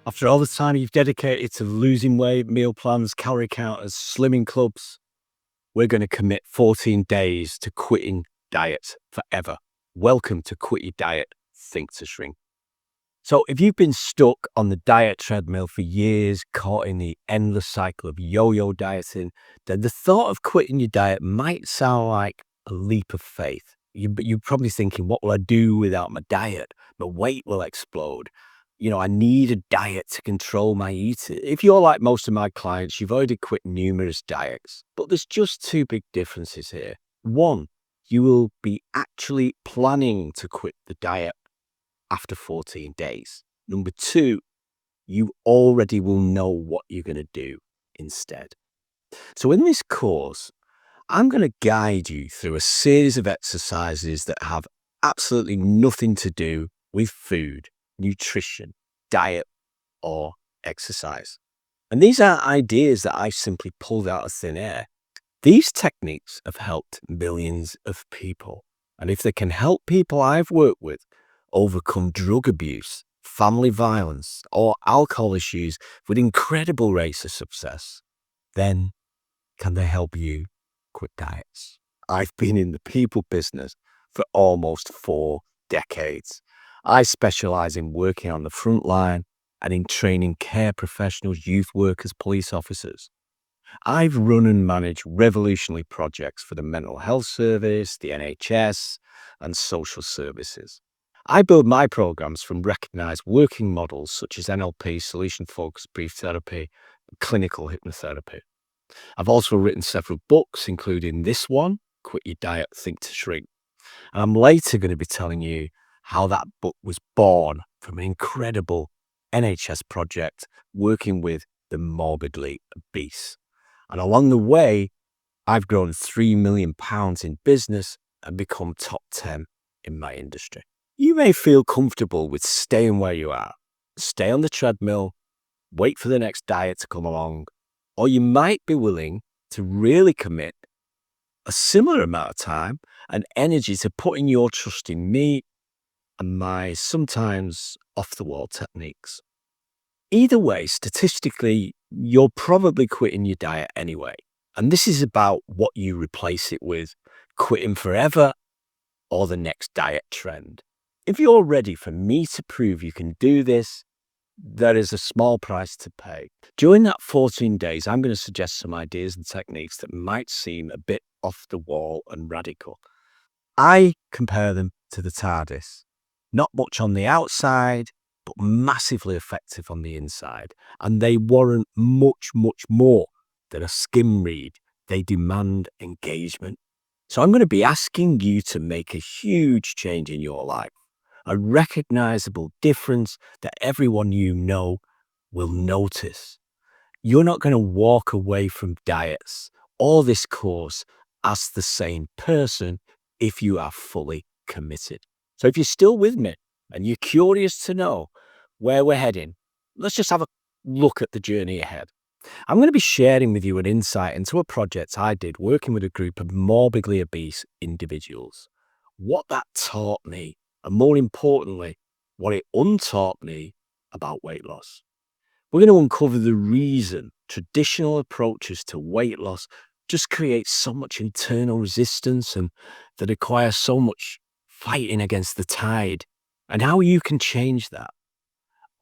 After all the time you've dedicated to losing weight, meal plans, calorie counters, slimming clubs, we're going to commit 14 days to quitting diet forever. Welcome to Quit Your Diet, Think to Shrink. So if you've been stuck on the diet treadmill for years, caught in the endless cycle of yo-yo dieting, then the thought of quitting your diet might sound like a leap of faith. You're probably thinking, what will I do without my diet? My weight will explode. I need a diet to control my eating. If you're like most of my clients, you've already quit numerous diets, but there's just two big differences here. One, you will be actually planning to quit the diet after 14 days. Number two, you already will know what you're going to do instead. So in this course, I'm going to guide you through a series of exercises that have absolutely nothing to do with food, nutrition, diet, or exercise. And these are ideas that I simply pulled out of thin air. These techniques have helped millions of people. And if they can help people I've worked with overcome drug abuse, family violence, or alcohol issues with incredible rates of success, then can they help you quit diets? I've been in the people business for almost 4 decades. I specialize in working on the front line and in training care professionals, youth workers, police officers. I've run and managed revolutionary projects for the mental health service, the NHS, and social services. I build my programs from recognized working models such as NLP, solution-focused brief therapy, and clinical hypnotherapy. I've also written several books, including this one, Quit Your Diet, Think to Shrink. And I'm later going to be telling you how that book was born from an incredible NHS project working with the morbidly obese. And along the way, I've grown £3 million in business and become top 10 in my industry. You may feel comfortable with staying where you are, stay on the treadmill, wait for the next diet to come along, or you might be willing to really commit a similar amount of time and energy to putting your trust in me and my sometimes off-the-wall techniques. Either way, statistically, you're probably quitting your diet anyway. And this is about what you replace it with, quitting forever or the next diet trend. If you're ready for me to prove you can do this, there is a small price to pay. During that 14 days, I'm going to suggest some ideas and techniques that might seem a bit off the wall and radical. I compare them to the TARDIS. Not much on the outside, but massively effective on the inside. And they warrant much, much more than a skim read. They demand engagement. So I'm going to be asking you to make a huge change in your life. A recognizable difference that everyone you know will notice. You're not going to walk away from diets or this course as the same person if you are fully committed. So if you're still with me and you're curious to know where we're heading, let's just have a look at the journey ahead. I'm going to be sharing with you an insight into a project I did working with a group of morbidly obese individuals. What that taught me, and more importantly, what it untaught me about weight loss. We're going to uncover the reason traditional approaches to weight loss just create so much internal resistance and that require so much fighting against the tide, and how you can change that.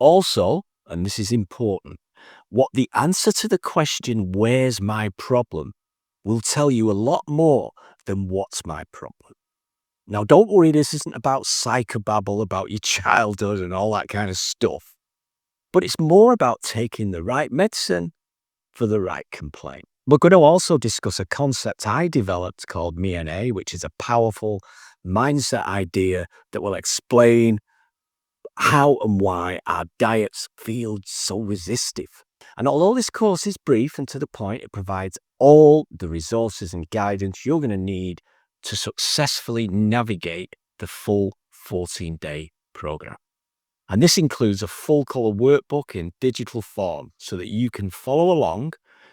Also, and this is important, what the answer to the question, where's my problem, will tell you a lot more than what's my problem. Now, don't worry, this isn't about psychobabble about your childhood and all that kind of stuff, but it's more about taking the right medicine for the right complaint. We're going to also discuss a concept I developed called MNA, which is a powerful mindset idea that will explain how and why our diets feel so resistive. And although this course is brief and to the point, it provides all the resources and guidance you're going to need to successfully navigate the full 14-day program. And this includes a full color workbook in digital form so that you can follow along,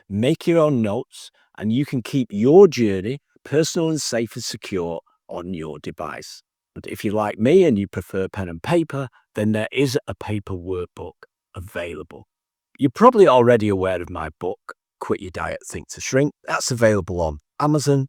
make your own notes, and you can keep your journey personal and safe and secure on your device. But if you're like me and you prefer pen and paper, then there is a paper workbook available. You're probably already aware of my book, Quit Your Diet, Think to Shrink. That's available on Amazon.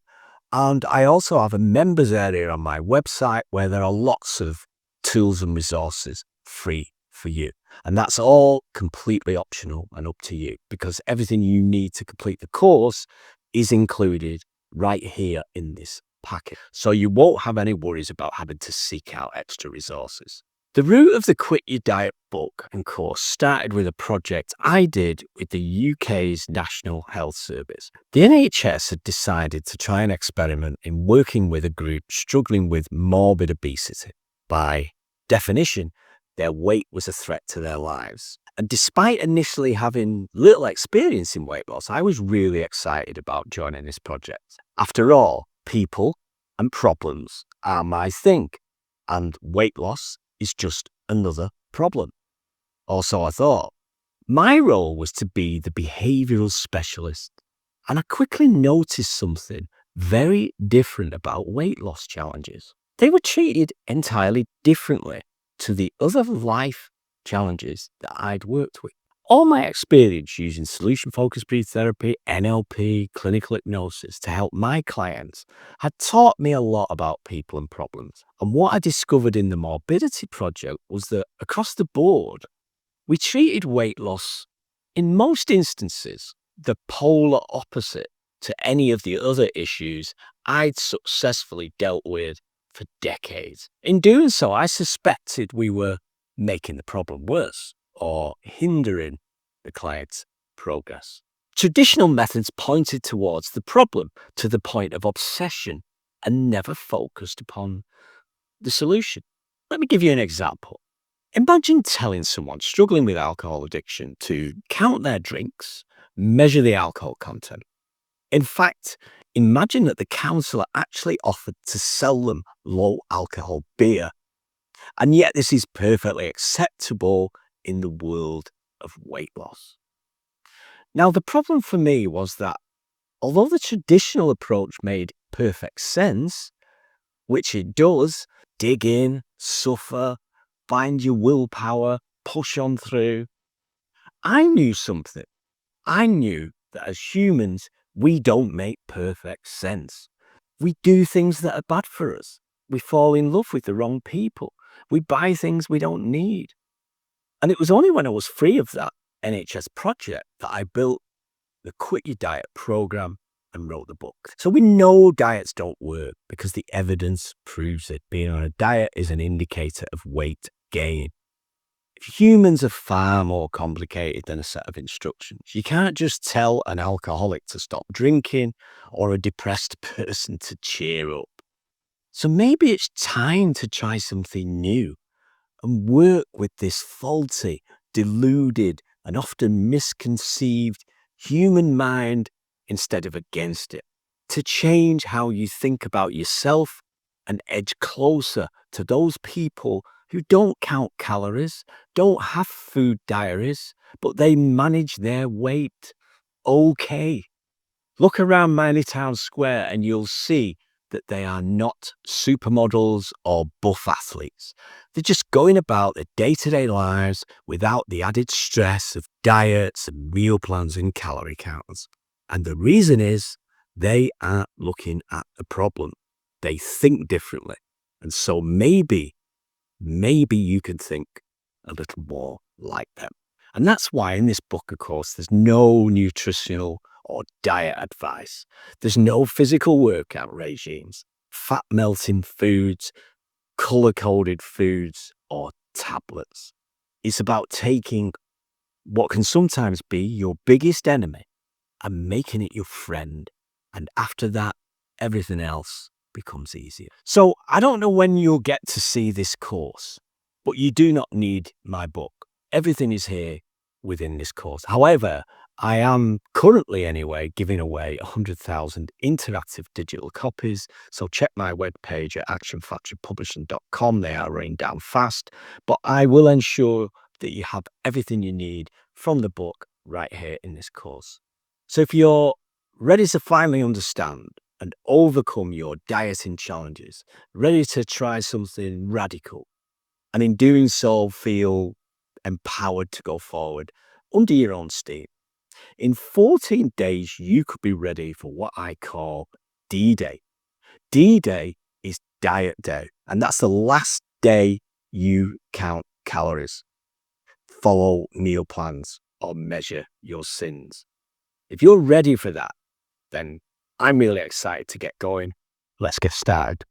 And I also have a members area on my website where there are lots of tools and resources free for you. And that's all completely optional and up to you, because everything you need to complete the course is included right here in this packet. So you won't have any worries about having to seek out extra resources. The root of the Quit Your Diet book and course started with a project I did with the UK's National Health Service. The NHS had decided to try an experiment in working with a group struggling with morbid obesity. By definition, their weight was a threat to their lives. And despite initially having little experience in weight loss, I was really excited about joining this project. After all, people and problems are my thing, and weight loss is just another problem. Also, I thought, my role was to be the behavioural specialist, and I quickly noticed something very different about weight loss challenges. They were treated entirely differently to the other life challenges that I'd worked with. All my experience using solution-focused brief therapy, NLP, clinical hypnosis to help my clients had taught me a lot about people and problems. And what I discovered in the Morbidity Project was that across the board, we treated weight loss, in most instances, the polar opposite to any of the other issues I'd successfully dealt with for decades. In doing so, I suspected we were making the problem worse or hindering the client's progress. Traditional methods pointed towards the problem to the point of obsession and never focused upon the solution. Let me give you an example. Imagine telling someone struggling with alcohol addiction to count their drinks, measure the alcohol content. In fact, imagine that the counsellor actually offered to sell them low alcohol beer. And yet this is perfectly acceptable in the world of weight loss. Now, the problem for me was that although the traditional approach made perfect sense, which it does, dig in, suffer, find your willpower, push on through, I knew something. I knew that as humans, we don't make perfect sense. We do things that are bad for us. We fall in love with the wrong people. We buy things we don't need. And it was only when I was free of that NHS project that I built the Quit Your Diet program and wrote the book. So we know diets don't work because the evidence proves it. Being on a diet is an indicator of weight gain. Humans are far more complicated than a set of instructions. You can't just tell an alcoholic to stop drinking or a depressed person to cheer up. So maybe it's time to try something new and work with this faulty, deluded, and often misconceived human mind instead of against it. To change how you think about yourself and edge closer to those people who don't count calories, don't have food diaries, but they manage their weight okay. Look around Manly Town Square and you'll see that they are not supermodels or buff athletes. They're just going about their day-to-day lives without the added stress of diets and meal plans and calorie counts. And the reason is they aren't looking at the problem. They think differently. And so maybe you can think a little more like them. And that's why in this book, of course, there's no nutritional or diet advice. There's no physical workout regimes, fat melting foods, color-coded foods, or tablets. It's about taking what can sometimes be your biggest enemy and making it your friend. And after that, everything else becomes easier. So I don't know when you'll get to see this course, but you do not need my book. Everything is here within this course. However, I am currently anyway giving away 100,000 interactive digital copies. So check my webpage at actionfactorypublishing.com. They are running down fast, but I will ensure that you have everything you need from the book right here in this course. So if you're ready to finally understand and overcome your dieting challenges, ready to try something radical, and in doing so feel empowered to go forward under your own steam. In 14 days, you could be ready for what I call D-Day. D-Day is diet day, and that's the last day you count calories, follow meal plans, or measure your sins. If you're ready for that, then I'm really excited to get going. Let's get started.